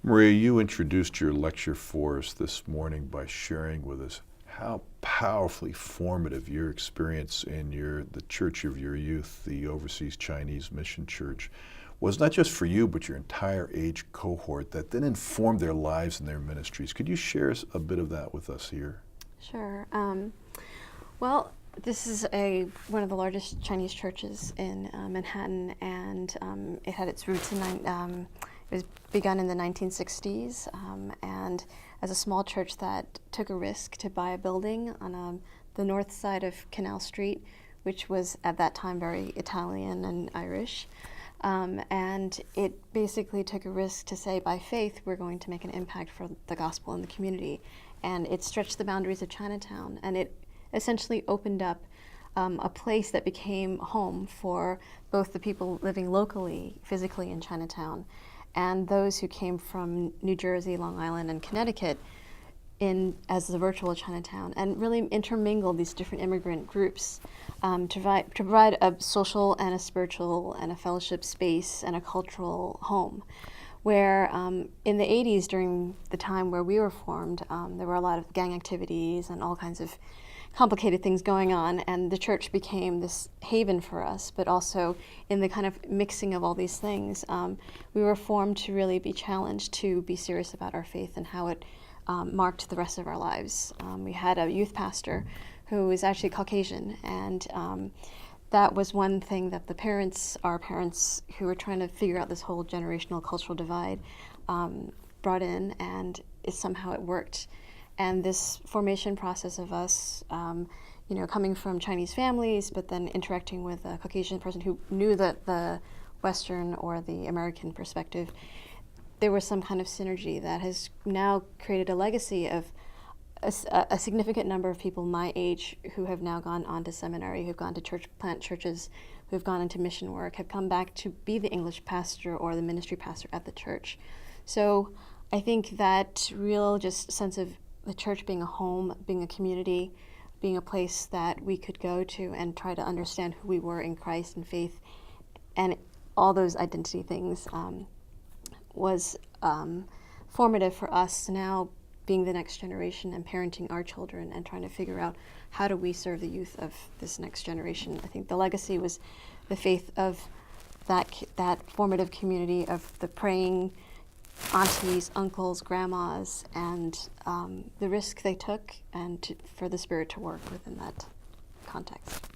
Maria, you introduced your lecture for us this morning by sharing with us how powerfully formative your experience in the church of your youth, the Overseas Chinese Mission Church, was not just for you, but your entire age cohort that then informed their lives and their ministries. Could you share a bit of that with us here? Sure. Well, this is one of the largest Chinese churches in Manhattan, and it had its roots it was begun in the 1960s, and as a small church that took a risk to buy a building on the north side of Canal Street, which was at that time very Italian and Irish. And it basically took a risk to say, by faith, we're going to make an impact for the gospel in the community. And it stretched the boundaries of Chinatown, and it essentially opened up a place that became home for both the people living locally, physically in Chinatown, and those who came from New Jersey, Long Island, and Connecticut as the virtual Chinatown, and really intermingled these different immigrant groups to provide a social and a spiritual and a fellowship space and a cultural home. Where in the 80s, during the time where we were formed, there were a lot of gang activities and all kinds of complicated things going on, and the church became this haven for us, but also in the kind of mixing of all these things, we were formed to really be challenged to be serious about our faith and how it marked the rest of our lives. We had a youth pastor who was actually Caucasian, and that was one thing that our parents who were trying to figure out this whole generational cultural divide brought in, and somehow it worked. And this formation process of us, coming from Chinese families, but then interacting with a Caucasian person who knew the Western or the American perspective, there was some kind of synergy that has now created a legacy of a significant number of people my age who have now gone on to seminary, who've gone to plant churches, who've gone into mission work, have come back to be the English pastor or the ministry pastor at the church. So I think that real just sense of the church being a home, being a community, being a place that we could go to and try to understand who we were in Christ and faith, and all those identity things was formative for us now, being the next generation and parenting our children and trying to figure out how do we serve the youth of this next generation. I think the legacy was the faith of that formative community of the praying aunties, uncles, grandmas, and the risk they took, and for the Spirit to work within that context.